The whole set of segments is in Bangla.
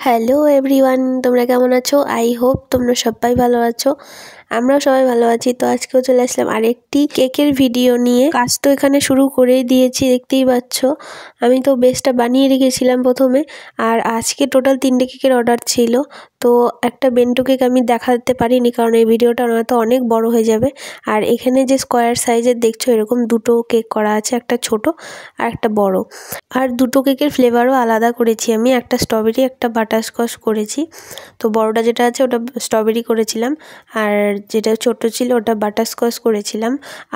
হ্যালো এভরিওয়ান, তোমরা কেমন আছো? আই হোপ তোমরা সবাই ভালো আছো। আমরাও সবাই ভালো আছি। তো আজকেও চলে আসলাম আরেকটি কেকের ভিডিও নিয়ে। কাজ তো এখানে শুরু করেই দিয়েছি, দেখতেই পাচ্ছ। আমি তো বেসটা বানিয়ে রেখেছিলাম প্রথমে। আর আজকে টোটাল 3টে কেকের অর্ডার ছিল। তো একটা বেন্টো কেক আমি দেখাতে পারিনি, কারণ এই ভিডিওটা নয়তো অনেক বড় হয়ে যাবে। আর এখানে যে স্কোয়ার সাইজের দেখছো, এরকম দুটো কেক করা আছে, একটা ছোট আর একটা বড়। আর দুটো কেকের ফ্লেভারও আলাদা করেছি আমি, একটা স্ট্রবেরি একটা বাটারস্কচ করেছি। তো বড়টা যেটা আছে ওটা স্ট্রবেরি করেছিলাম, আর যেটা ছোট ছিল ওটা বাটারস্কচ করেছিলাম।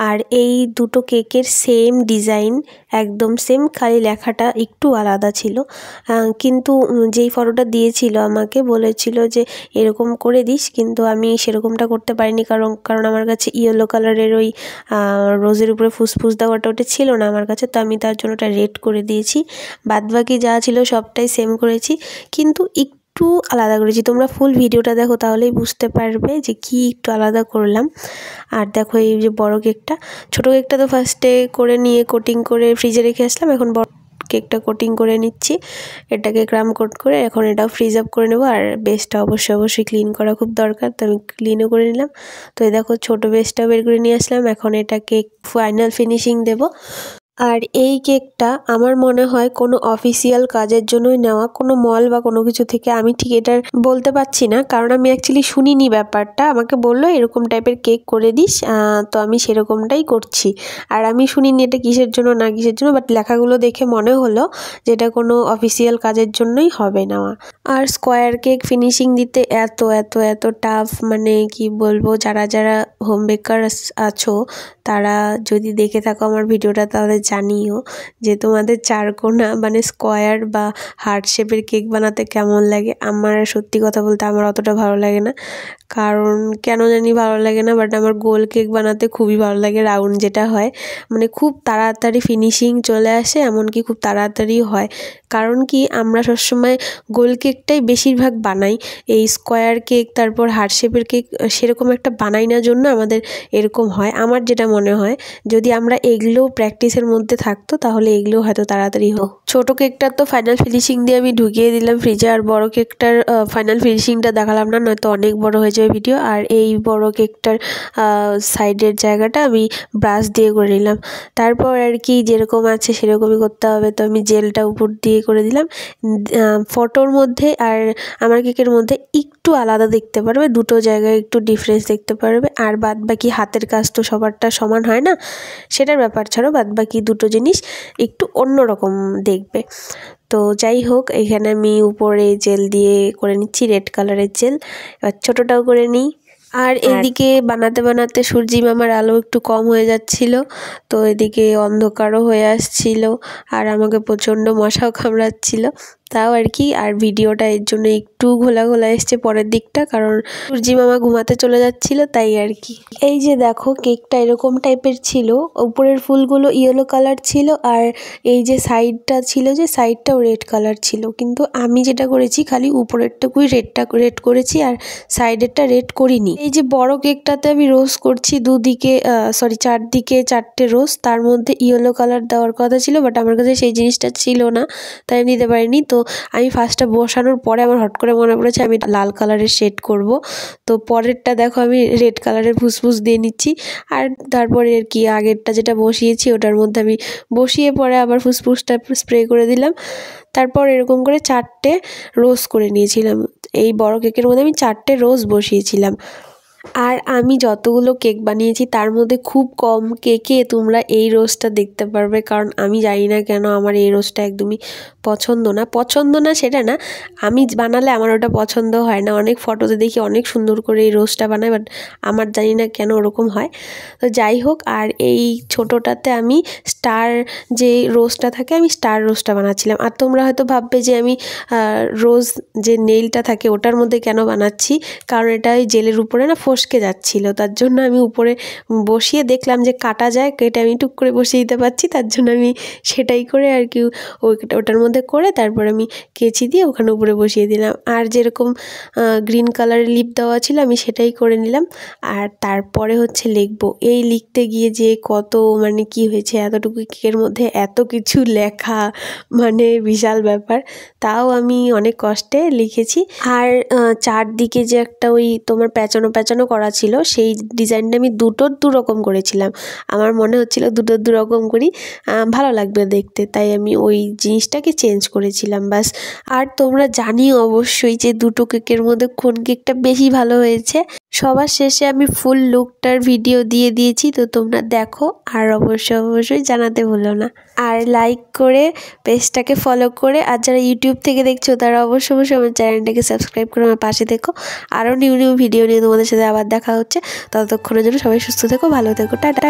আর এই দুটো কেকের সেম ডিজাইন, একদম সেম, খালি লেখাটা একটু আলাদা ছিল। কিন্তু যেই ফটোটা দিয়েছিল আমাকে বলেছিল যে এরকম করে দিস, কিন্তু আমি সেরকমটা করতে পারিনি, কারণ আমার কাছে ইয়েলো কালারের ওই রোজের উপরে ফুসফুস দেওয়াটা ওটা ছিল না আমার কাছে। তো আমি তার জন্য ওটা রেড করে দিয়েছি। বাদবাকি যা ছিল সবটাই সেম করেছি, কিন্তু একটু আলাদা করেছি। তোমরা ফুল ভিডিওটা দেখো, তাহলেই বুঝতে পারবে যে কি একটু আলাদা করলাম। আর দেখো এই যে বড় কেকটা, ছোটো কেকটা তো ফার্স্টে করে নিয়ে কোটিং করে ফ্রিজে রেখে আসলাম। এখন বড় কেকটা কোটিং করে নিচ্ছি, এটাকে ক্রাম কোট করে এখন এটাও ফ্রিজ আপ করে নেবো। আর বেসটা অবশ্যই ক্লিন করা খুব দরকার, তো আমি ক্লিনও করে নিলাম। তো এই দেখো ছোটো বেসটা বের করে নিয়ে আসলাম। এখন এটা কেক ফাইনাল ফিনিশিং দেবো। আর এই কেকটা আমার মনে হয় কোনো অফিসিয়াল কাজের জন্যই নেওয়া, কোনো মল বা কোনো কিছু থেকে। আমি ঠিক এটার বলতে পারছি না, কারণ আমি অ্যাকচুয়ালি শুনিনি ব্যাপারটা। আমাকে বললো এরকম টাইপের কেক করে দিস, তো আমি সেরকমটাই করছি। আর আমি শুনিনি এটা কিসের জন্য না কিসের জন্য, বাট লেখাগুলো দেখে মনে হলো যে এটা কোনো অফিসিয়াল কাজের জন্যই হবে নেওয়া। আর স্কোয়ার কেক ফিনিশিং দিতে এত এত এত টাফ, মানে কি বলবো, যারা যারা হোম বেকার আছো তারা যদি দেখে থাকো আমার ভিডিওটা, তাহলে জানিও যে তোমাদের চারকোনা মানে স্কোয়ার বা হার্ট শেপের কেক বানাতে কেমন লাগে। আমার সত্যি কথা বলতে আমার অতটা ভালো লাগে না, কারণ কেন জানি ভালো লাগে না। বাট আমার গোল কেক বানাতে খুবই ভালো লাগে, রাউন্ড যেটা হয়, মানে খুব তাড়াতাড়ি ফিনিশিং চলে আসে, এমনকি খুব তাড়াতাড়ি হয়। কারণ কি, আমরা সবসময় গোল কেকটাই বেশিরভাগ বানাই, এই স্কোয়ার কেক তারপর হার্ট শেপের কেক সেরকম একটা বানাই না, জন্য আমাদের এরকম হয়। আমার যেটা মনে হয়, যদি আমরা এগুলো প্র্যাকটিসের মধ্যে থাকতো তাহলে এগুলো হয়তো তাড়াতাড়ি হোক। ছোটো কেকটার তো ফাইনাল ফিনিশিং দিয়ে আমি ঢুকিয়ে দিলাম ফ্রিজে, আর বড় কেকটার ফাইনাল ফিনিশিংটা দেখালাম না, নয়তো অনেক বড় হয়ে যাবে ভিডিও। আর এই বড় কেকটার সাইডের জায়গাটা আমি ব্রাশ দিয়ে করে নিলাম। তারপর আর কি যেরকম আছে সেরকমই করতে হবে, তো আমি জেলটা উপর দিয়ে করে দিলাম। ফটোর মধ্যে আর আমার কেকের মধ্যে একটু আলাদা দেখতে পারবে, দুটো জায়গায় একটু ডিফারেন্স দেখতে পারবে। আর বাদ বাকি হাতের কাজ তো সবারটা সমান হয় না, সেটার ব্যাপার ছাড়ো, বাদ বাকি দুটো জিনিস একটু অন্যরকম দেখবে। তো যাই হোক, এখানে আমি উপরে জেল দিয়ে করে নিচ্ছি, রেড কালারের জেল। এবার ছোটোটাও করে নিই। আর এদিকে বানাতে বানাতে সূর্যি মামার আলো একটু কম হয়ে যাচ্ছিল, তো এদিকে অন্ধকারও হয়ে আসছিল, আর আমাকে প্রচণ্ড মশাও কামড়াচ্ছিল, তাও আর কি। আর ভিডিওটা এর জন্য একটু ঘোলা ঘোলা এসছে পরের দিকটা, কারণ সূর্যি মামা ঘুমাতে চলে যাচ্ছিল, তাই আর কি। এই যে দেখো, কেকটা এরকম টাইপের ছিল, উপরের ফুলগুলো ইয়েলো কালার ছিল, আর এই যে সাইডটা ছিল, যে সাইডটাও রেড কালার ছিল। কিন্তু আমি যেটা করেছি, খালি উপরেরটুকুই রেড করেছি, আর সাইডেরটা রেড করিনি। এই যে বড় কেকটাতে আমি রোজ করছি, দুদিকে চারদিকে 4টে রোজ, তার মধ্যে ইয়েলো কালার দেওয়ার কথা ছিল, বাট আমার কাছে সেই জিনিসটা ছিল না, তাই নিতে পারিনি। তো আমি ফার্স্টটা বসানোর পরে আমার হট করে মনে পড়েছে আমি লাল কালারের শেড করব। তো পরেরটা দেখো আমি রেড কালারের ফুসফুস দিয়ে নিচ্ছি। আর তারপরে আর কি আগেরটা যেটা বসিয়েছি ওটার মধ্যে আমি বসিয়ে পরে আবার ফুসফুসটা স্প্রে করে দিলাম। তারপর এরকম করে 4টে রোজ করে নিয়েছিলাম। এই বড় কেকের মধ্যে আমি 4টে রোজ বসিয়েছিলাম। আর আমি যতগুলো কেক বানিয়েছি তার মধ্যে খুব কম কেকে তোমরা এই রোজটা দেখতে পারবে, কারণ আমি জানি না কেন আমার এই রোজটা একদমই পছন্দ না সেটা না, আমি বানালে আমার ওটা পছন্দ হয় না। অনেক ফটোতে দেখি অনেক সুন্দর করে এই রোজটা বানায়, বাট আমার জানি না কেন ওরকম হয়। তো যাই হোক, আর এই ছোটোটাতে আমি স্টার যে রোজটা থাকে, আমি স্টার রোজটা বানাচ্ছিলাম। আর তোমরা হয়তো ভাববে যে আমি রোজ যে নেইলটা থাকে ওটার মধ্যে কেন বানাচ্ছি, কারণ এটা ওই জেলের উপরে না ফসকে যাচ্ছিল, তার জন্য আমি উপরে বসিয়ে দেখলাম যে কাটা যায়, কেটে আমি টুক করে বসিয়ে দিতে পারছি, তার জন্য আমি সেটাই করে আর কি ওটার মধ্যে করে তারপর আমি কেচি দিয়ে ওখানে উপরে বসিয়ে দিলাম। আর যেরকম গ্রিন কালারের লিপ দেওয়া ছিল আমি সেটাই করে নিলাম। আর তারপরে হচ্ছে লিখবো, এই লিখতে গিয়ে যে কত মানে কি হয়েছে, এতটুকু কেকের মধ্যে এত কিছু লেখা, মানে বিশাল ব্যাপার। তাও আমি অনেক কষ্টে লিখেছি। আর চারদিকে যে একটা ওই তোমার প্যাঁচানো প্যাঁচানো করা ছিল, সেই ডিজাইনটা আমি দুটোর দুরকম করেছিলাম। আমার মনে হচ্ছিল দুটোর দুরকম করি ভালো লাগবে দেখতে, তাই আমি ওই জিনিসটাকে চেঞ্জ করেছিলাম বাস। আর তোমরা জানিও অবশ্যই যে দুটো কেকের মধ্যে কোন কেকটা বেশি ভালো হয়েছে। সবার শেষে আমি ফুল লুকটার ভিডিও দিয়ে দিয়েছি, তো তোমরা দেখো আর অবশ্যই জানাতে ভুলো না। আর লাইক করে পেজটাকে ফলো করে, আর যারা ইউটিউব থেকে দেখছো তারা অবশ্যই আমার চ্যানেলটাকে সাবস্ক্রাইব করে আমার পাশে দেখো। আরও নিউ ভিডিও নিয়ে তোমাদের সাথে আবার দেখা হচ্ছে। ততক্ষণের জন্য সবাই সুস্থ থেকো, ভালো থেকো, টাটা।